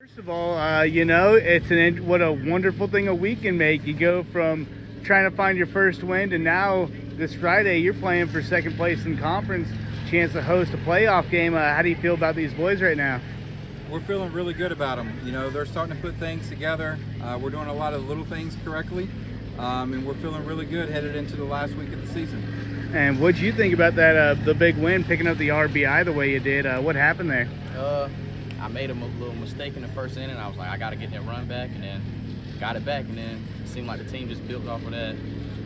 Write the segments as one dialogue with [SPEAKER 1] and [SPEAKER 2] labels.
[SPEAKER 1] First of all, what a wonderful thing a week can make. You go from trying to find your first win to now this Friday you're playing for second place in conference, chance to host a playoff game. How do you feel about these boys right now?
[SPEAKER 2] We're feeling really good about them. You know, they're starting to put things together. We're doing a lot of little things correctly, and we're feeling really good headed into the last week of the season.
[SPEAKER 1] And what do you think about that, the big win, picking up the RBI the way you did? What happened there?
[SPEAKER 3] I made a little mistake in the first inning. I was like, I got to get that run back, and then got it back, and then it seemed like the team just built off of that.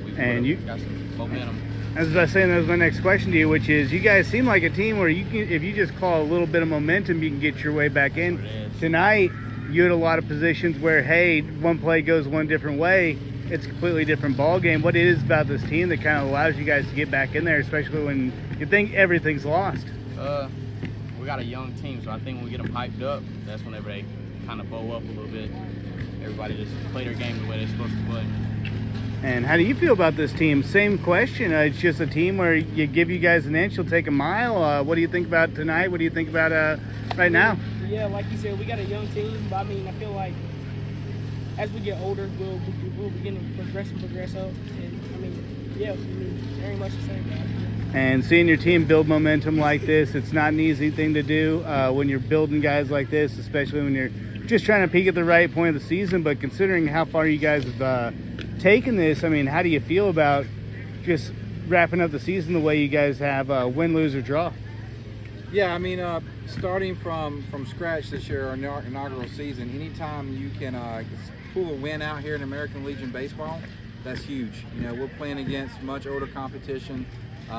[SPEAKER 3] We got some momentum.
[SPEAKER 1] I was about to say, that was my next question to you, which is, you guys seem like a team where you can, if you just call a little bit of momentum, you can get your way back in. Tonight, you had a lot of positions where, hey, one play goes one different way, it's a completely different ball game. What it is about this team that kind of allows you guys to get back in there, especially when you think everything's lost?
[SPEAKER 3] We got a young team, so I think when we get them hyped up, that's whenever they kind of bow up a little bit. Everybody just play their game the way they're supposed to play.
[SPEAKER 1] And how do you feel about this team? Same question. It's just a team where you give you guys an inch, you'll take a mile. What do you think about tonight? What do you think about right now?
[SPEAKER 4] Yeah, like you said, we got a young team, but I mean, I feel like as we get older, we'll begin to progress up. And I mean, yeah, very much the same guy.
[SPEAKER 1] And seeing your team build momentum like this, it's not an easy thing to do when you're building guys like this, especially when you're just trying to peak at the right point of the season. But considering how far you guys have taken this, I mean, how do you feel about just wrapping up the season the way you guys have, win, lose, or draw?
[SPEAKER 2] Yeah, I mean, starting from scratch this year, our inaugural season, anytime you can pull a win out here in American Legion Baseball, that's huge. You know, we're playing against much older competition.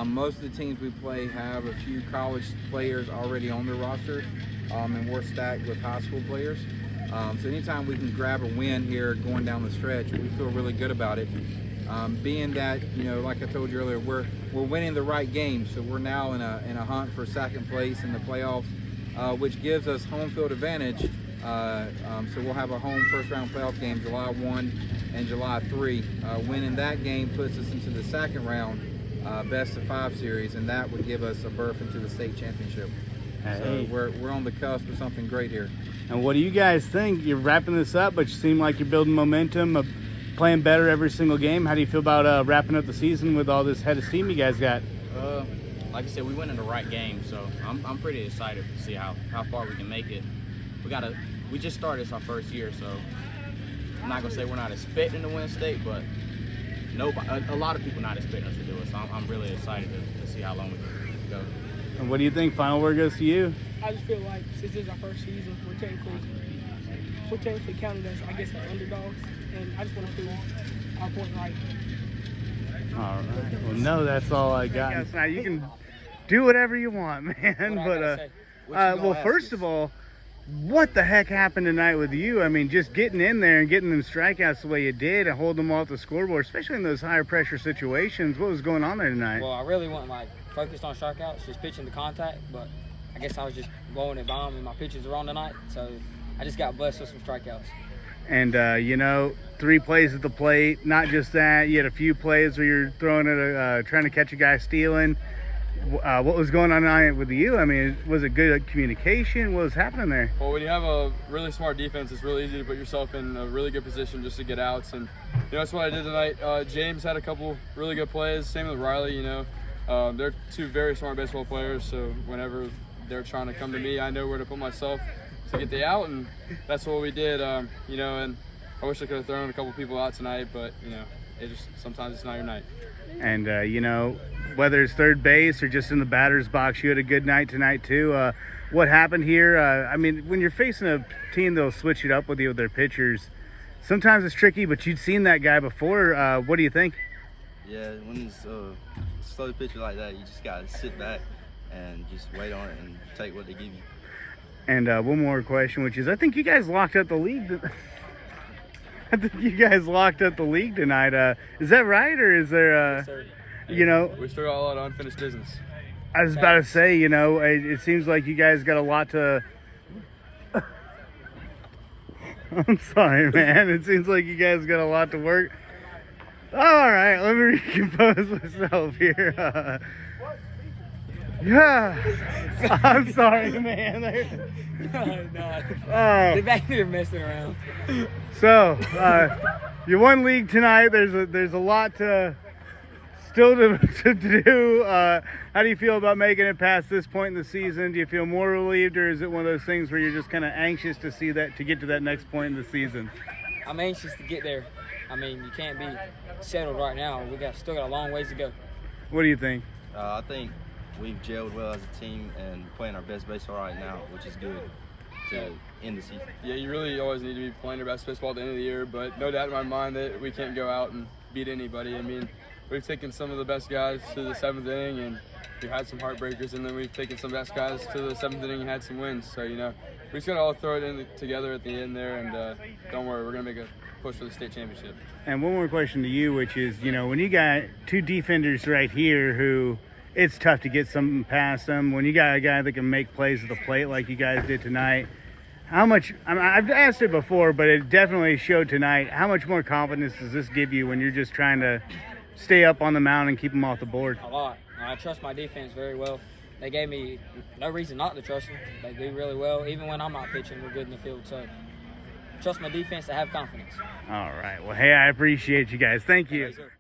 [SPEAKER 2] Most of the teams we play have a few college players already on their roster, and we're stacked with high school players. So anytime we can grab a win here going down the stretch, we feel really good about it. Being that, you know, like I told you earlier, we're winning the right games, so we're now in a hunt for second place in the playoffs, which gives us home field advantage. So we'll have a home first round playoff game July 1 and July 3. Winning that game puts us into the second round best of 5 series, and that would give us a berth into the state championship.
[SPEAKER 1] Hey.
[SPEAKER 2] So we're on the cusp of something great here.
[SPEAKER 1] And what do you guys think? You're wrapping this up, but you seem like you're building momentum, playing better every single game. How do you feel about wrapping up the season with all this head of steam you guys got?
[SPEAKER 3] Like I said, we went in the right game, so I'm pretty excited to see how far we can make it. We just started, it's our first year, so I'm not gonna say we're not expecting to win state, but a lot of people not expecting us to do it. So I'm really excited to see how long we can go.
[SPEAKER 1] And what do you think? Final word goes to you.
[SPEAKER 4] I just feel like since this is our first season, we're technically counted as, I guess, the underdogs, and I just want to prove our point right.
[SPEAKER 1] All right. Well, no, that's all I got. Now you can do whatever you want, man. Well, first of all, what the heck happened tonight with you? I mean, just getting in there and getting them strikeouts the way you did and holding them off the scoreboard, especially in those higher pressure situations. What was going on there tonight?
[SPEAKER 5] Well, I really wasn't focused on strikeouts, just pitching the contact, but I guess I was just blowing it by them, and my pitches were wrong tonight, so I just got blessed with some strikeouts. And
[SPEAKER 1] 3 plays at the plate. Not just that, you had a few plays where you're throwing it, trying to catch a guy stealing. What was going on tonight with you? I mean, was it good communication? What was happening there?
[SPEAKER 6] Well, when you have a really smart defense, it's really easy to put yourself in a really good position just to get outs, and that's what I did tonight. James had a couple really good plays. Same with Riley. They're 2 very smart baseball players, so whenever they're trying to come to me, I know where to put myself to get the out, and that's what we did. And I wish I could have thrown a couple people out tonight, but sometimes it's not your night.
[SPEAKER 1] And whether it's third base or just in the batter's box, you had a good night tonight too. What happened here? I mean, when you're facing a team, they'll switch it up with you with their pitchers. Sometimes it's tricky, but you'd seen that guy before. What do you think?
[SPEAKER 7] Yeah, when it's a slow pitcher like that, you just gotta sit back and just wait on it and take what they give you.
[SPEAKER 1] And one more question, which is, I think you guys locked up the league. I think you guys locked up the league tonight. Is that right, or is there?
[SPEAKER 6] We still got a lot of unfinished business.
[SPEAKER 1] I was about to say, it seems like you guys got a lot to. I'm sorry, man. It seems like you guys got a lot to work. All right, let me recompose myself here. Yeah. I'm sorry, man.
[SPEAKER 5] They back here messing around.
[SPEAKER 1] So, you won league tonight. There's a lot still to do. How do you feel about making it past this point in the season? Do you feel more relieved, or is it one of those things where you're just kind of anxious to get to that next point in the season?
[SPEAKER 5] I'm anxious to get there. I mean, you can't be settled right now. Still got a long ways to go.
[SPEAKER 1] What do you think?
[SPEAKER 7] I think we've gelled well as a team and playing our best baseball right now, which is good to end the season.
[SPEAKER 6] Yeah, you really always need to be playing your best baseball at the end of the year, but no doubt in my mind that we can't go out and beat anybody. I mean, we've taken some of the best guys to the 7th inning, and we've had some heartbreakers, and then we've taken some best guys to the 7th inning and had some wins. So, we just got to all throw it in together at the end there, and don't worry, we're going to make a push for the state championship.
[SPEAKER 1] And one more question to you, which is, when you got two defenders right here who it's tough to get something past them, when you got a guy that can make plays at the plate like you guys did tonight, how much, I've asked it before, but it definitely showed tonight, how much more confidence does this give you when you're just trying to stay up on the mound and keep them off the board?
[SPEAKER 5] A lot. I trust my defense very well. They gave me no reason not to trust them. They do really well. Even when I'm not pitching, we're good in the field. So trust my defense to have confidence.
[SPEAKER 1] All right. Well, hey, I appreciate you guys. Thank you.
[SPEAKER 6] Yes, sir.